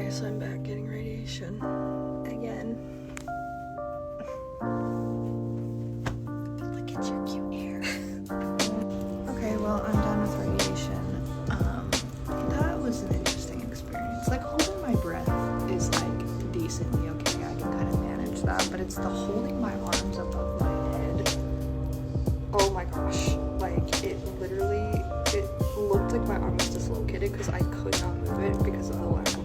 Okay, so I'm back getting radiation again. Look at your cute hair. Okay, well, I'm done with radiation. That was an interesting experience. Like, holding my breath is like decently okay. I can kind of manage that, but it's the holding my arms above my head. Oh my gosh. Like, it looked like my arm was dislocated because I could not move it because of the lack